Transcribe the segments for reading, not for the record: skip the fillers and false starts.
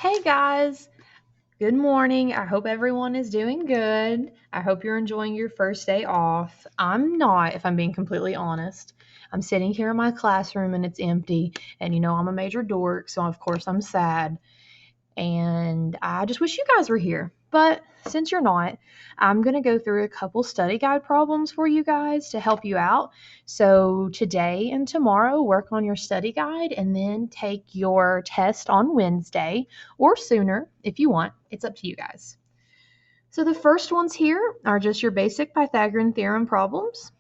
Hey guys, good morning. I hope everyone is doing good. I hope you're enjoying your first day off. I'm not, if I'm being completely honest. I'm sitting here in my classroom and it's empty, and I'm a major dork, so of course I'm sad. And I just wish you guys were here. But since you're not, I'm going to go through a couple study guide problems for you guys to help you out. So today and tomorrow, work on your study guide and then take your test on Wednesday or sooner if you want. It's up to you guys. So the first ones here are just your basic Pythagorean theorem problems.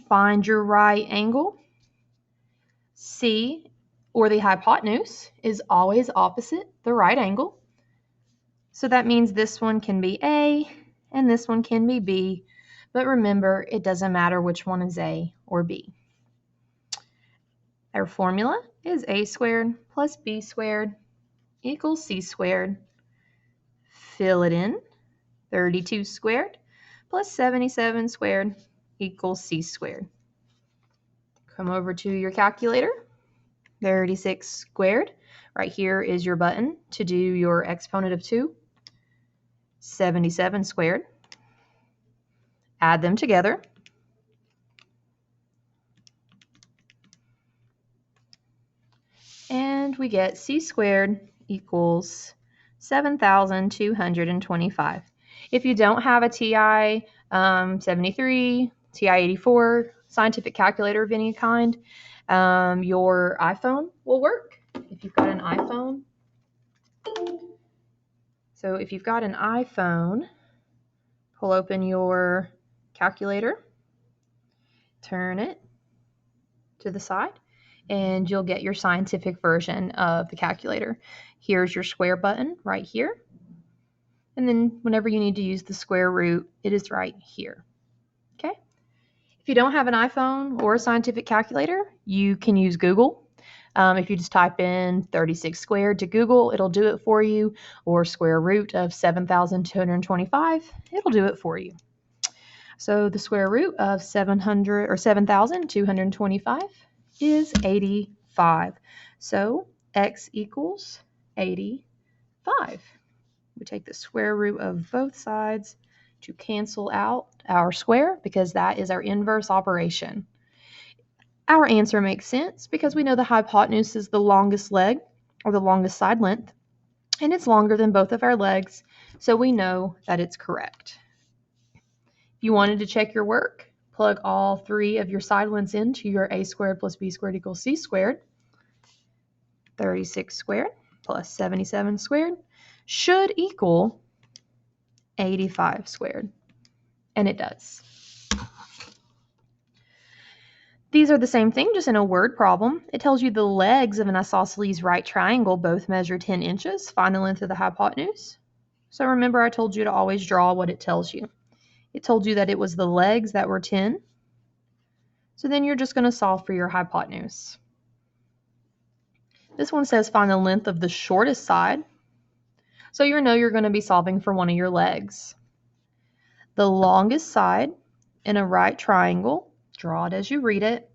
Find your right angle. C, or the hypotenuse, is always opposite the right angle. So that means this one can be A and this one can be B, but remember, it doesn't matter which one is A or B. Our formula is A squared plus B squared equals C squared. Fill it in. 32 squared plus 77 squared equals C squared. Come over to your calculator. 36 squared. Right here is your button to do your exponent of 2. 77 squared. Add them together. And we get C squared equals 7,225. If you don't have a TI 73, TI 84 scientific calculator of any kind, your iPhone will work. If you've got an iPhone. So if you've got an iPhone, pull open your calculator, turn it to the side, and you'll get your scientific version of the calculator. Here's your square button right here. And then whenever you need to use the square root, it is right here. Okay? If you don't have an iPhone or a scientific calculator, you can use Google. If you just type in 36 squared to Google, it'll do it for you, or square root of 7,225, it'll do it for you. So the square root of 7,225 is 85. So x equals 85. We take the square root of both sides to cancel out our square because that is our inverse operation. Our answer makes sense because we know the hypotenuse is the longest leg, or the longest side length, and it's longer than both of our legs, so we know that it's correct. If you wanted to check your work, plug all 3 of your side lengths into your A squared plus B squared equals C squared. 36 squared plus 77 squared should equal 85 squared, and it does. These are the same thing, just in a word problem. It tells you the legs of an isosceles right triangle both measure 10 inches. Find the length of the hypotenuse. So remember, I told you to always draw what it tells you. It told you that it was the legs that were 10. So then you're just going to solve for your hypotenuse. This one says find the length of the shortest side. So you know you're going to be solving for one of your legs. The longest side in a right triangle, draw it as you read it,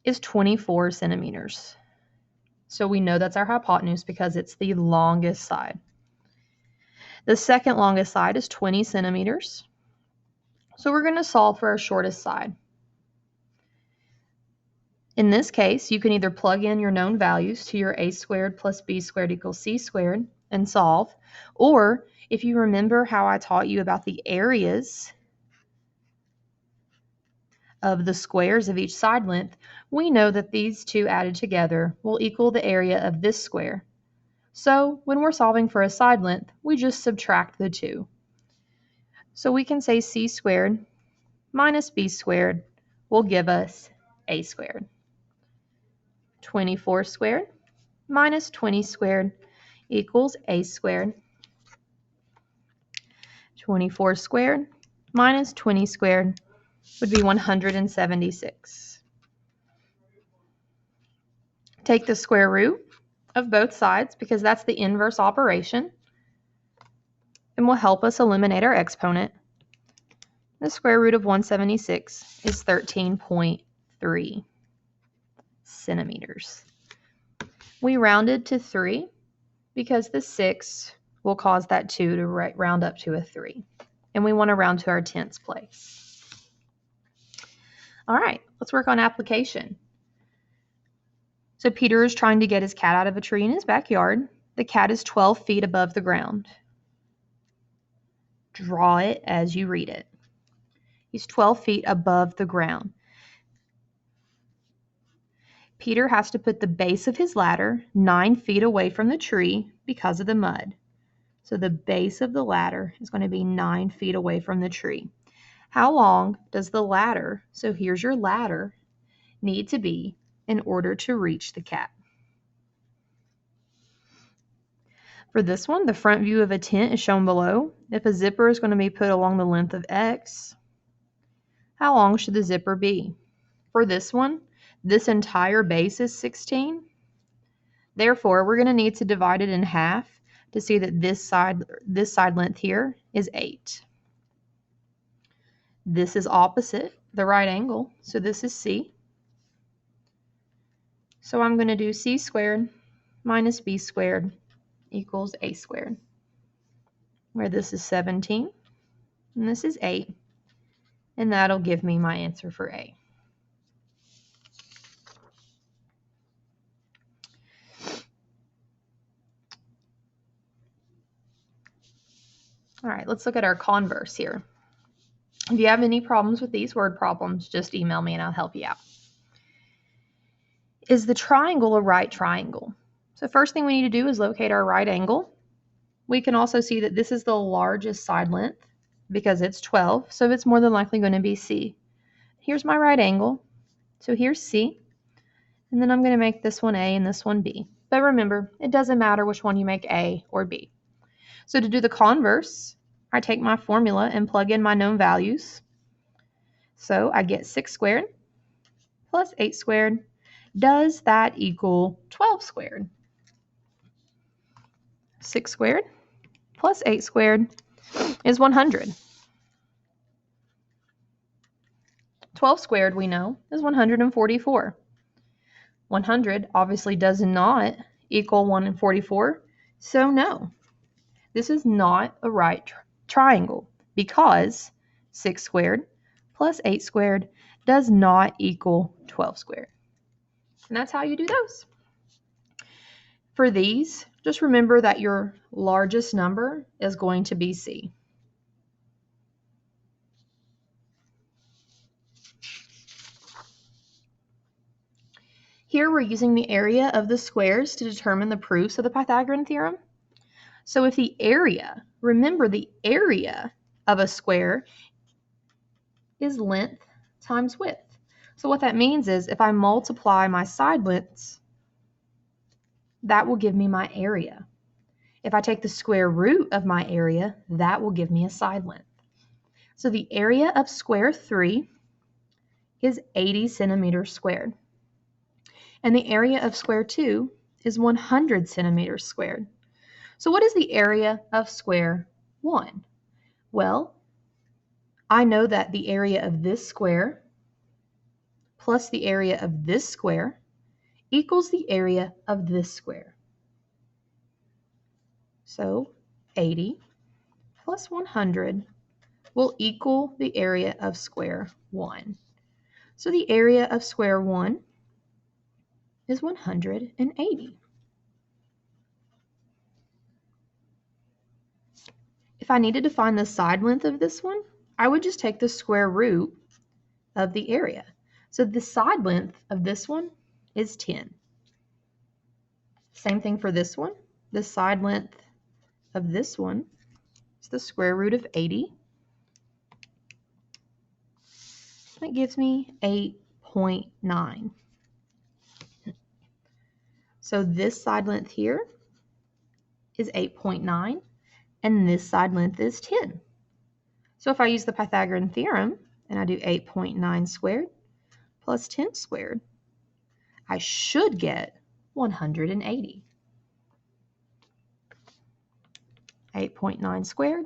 is 24 centimeters. So we know that's our hypotenuse because it's the longest side. The second longest side is 20 centimeters. So we're going to solve for our shortest side. In this case, you can either plug in your known values to your A squared plus B squared equals C squared and solve, or if you remember how I taught you about the areas of the squares of each side length, we know that these two added together will equal the area of this square. So when we're solving for a side length, we just subtract the 2. So we can say C squared minus B squared will give us A squared. 24 squared minus 20 squared equals A squared. 24 squared minus 20 squared would be 176. Take the square root of both sides because that's the inverse operation and will help us eliminate our exponent. The square root of 176 is 13.3 centimeters. We rounded to 3 because the 6 will cause that 2 to round up to a 3. And we want to round to our tens place. All right, let's work on application. So Peter is trying to get his cat out of a tree in his backyard. The cat is 12 feet above the ground. Draw it as you read it. He's 12 feet above the ground. Peter has to put the base of his ladder 9 feet away from the tree because of the mud. So the base of the ladder is going to be 9 feet away from the tree. How long does the ladder, so here's your ladder, need to be in order to reach the cat? For this one, the front view of a tent is shown below. If a zipper is going to be put along the length of X, how long should the zipper be? For this one, this entire base is 16. Therefore, we're going to need to divide it in half to see that this side length here is 8. This is opposite the right angle, so this is C. So I'm going to do C squared minus B squared equals A squared, where this is 17 and this is 8, and that'll give me my answer for A. All right, let's look at our converse here. If you have any problems with these word problems, just email me and I'll help you out. Is the triangle a right triangle? So first thing we need to do is locate our right angle. We can also see that this is the largest side length because it's 12, so it's more than likely going to be C. Here's my right angle, so here's C, and then I'm going to make this one A and this one B. But remember, it doesn't matter which one you make A or B. So to do the converse, I take my formula and plug in my known values. So I get 6 squared plus 8 squared. Does that equal 12 squared? 6 squared plus 8 squared is 100. 12 squared, we know, is 144. 100 obviously does not equal 144, so no. This is not a right triangle because 6 squared plus 8 squared does not equal 12 squared. And that's how you do those. For these, just remember that your largest number is going to be C. Here we're using the area of the squares to determine the proofs of the Pythagorean theorem. So if the area, remember the area of a square is length times width. So what that means is if I multiply my side lengths, that will give me my area. If I take the square root of my area, that will give me a side length. So the area of square 3 is 80 centimeters squared. And the area of square 2 is 100 centimeters squared. So what is the area of square 1? Well, I know that the area of this square plus the area of this square equals the area of this square. So 80 plus 100 will equal the area of square 1. So the area of square 1 is 180. If I needed to find the side length of this one, I would just take the square root of the area. So the side length of this one is 10. Same thing for this one. The side length of this one is the square root of 80. That gives me 8.9. So this side length here is 8.9, and this side length is 10. So if I use the Pythagorean theorem and I do 8.9 squared plus 10 squared, I should get 180. 8.9 squared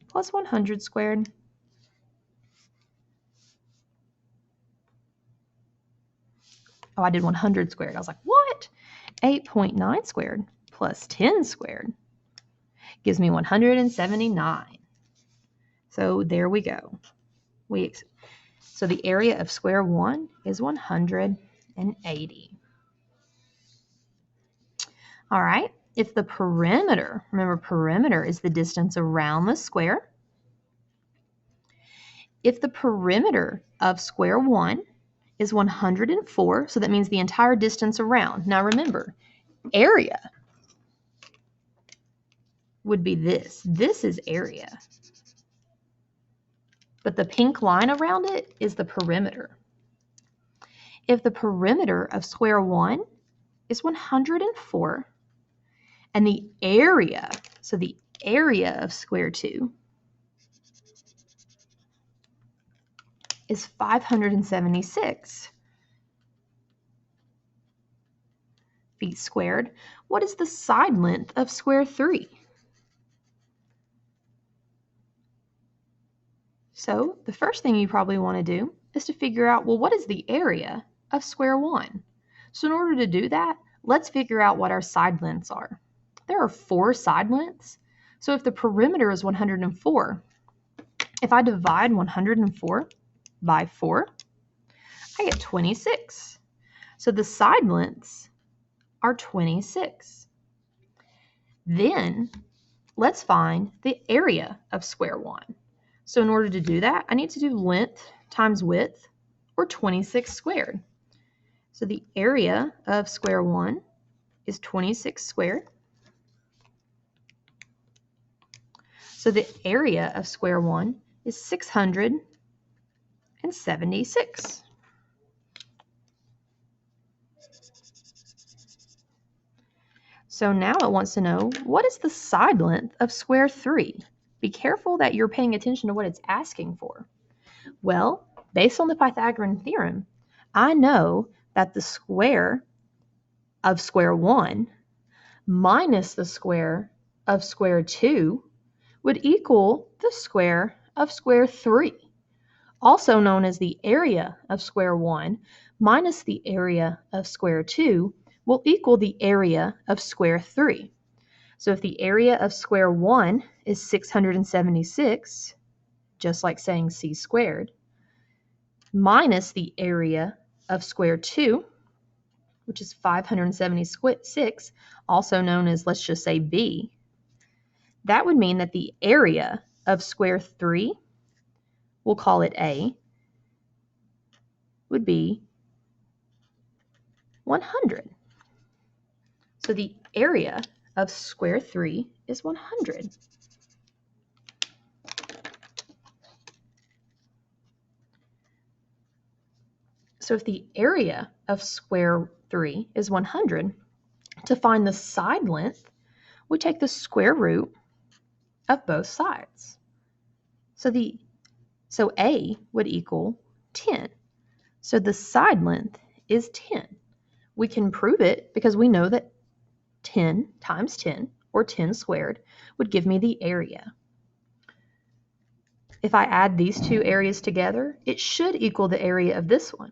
plus 100 squared Oh, I did 100 squared. I was like, what? 8.9 squared plus 10 squared gives me 179. So there we go. So the area of square 1 is 180. All right. If the perimeter, remember perimeter is the distance around the square. If the perimeter of square 1 is 104, so that means the entire distance around. Now remember, area would be this. This is area. But the pink line around it is the perimeter. If the perimeter of square 1 is 104, and the area, so the area of square 2 is 576 feet squared, what is the side length of square 3? So the first thing you probably want to do is to figure out, well, what is the area of square 1? So in order to do that, let's figure out what our side lengths are. There are 4 side lengths. So if the perimeter is 104, if I divide 104 by 4, I get 26. So the side lengths are 26. Then let's find the area of square 1. So in order to do that, I need to do length times width, or 26 squared. So the area of square 1 is 26 squared. So the area of square 1 is 676. So now it wants to know, what is the side length of square 3? Be careful that you're paying attention to what it's asking for. Well, based on the Pythagorean theorem, I know that the square of square 1 minus the square of square 2 would equal the square of square 3, also known as the area of square 1 minus the area of square 2 will equal the area of square 3. So if the area of square 1 is 676, just like saying c squared, minus the area of square 2, which is 576, also known as, let's just say, b, that would mean that the area of square 3, we'll call it a, would be 100. So the area of square 3 is 100. So if the area of square 3 is 100, to find the side length, we take the square root of both sides. So a would equal 10. So the side length is 10. We can prove it because we know that 10 times 10, or 10 squared, would give me the area. If I add these two areas together, it should equal the area of this one.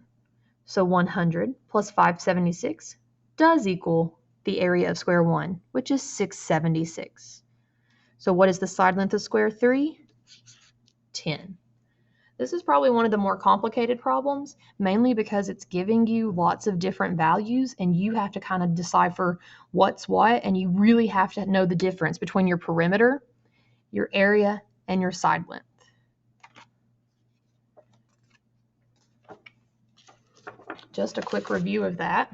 So 100 plus 576 does equal the area of square 1, which is 676. So what is the side length of square 3? 10. This is probably one of the more complicated problems, mainly because it's giving you lots of different values and you have to kind of decipher what's what, and you really have to know the difference between your perimeter, your area, and your side length. Just a quick review of that.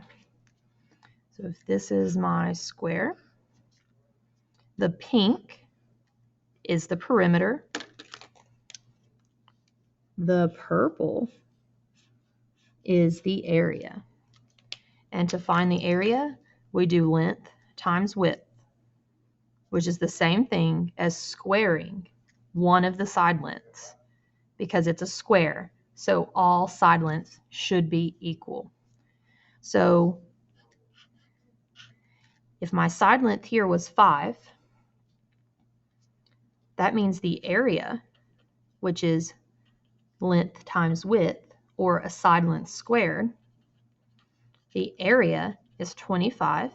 So if this is my square, the pink is the perimeter, the purple is the area. And to find the area, we do length times width, which is the same thing as squaring one of the side lengths because it's a square. So all side lengths should be equal. So if my side length here was 5, that means the area, which is length times width, or a side length squared, The area is 25.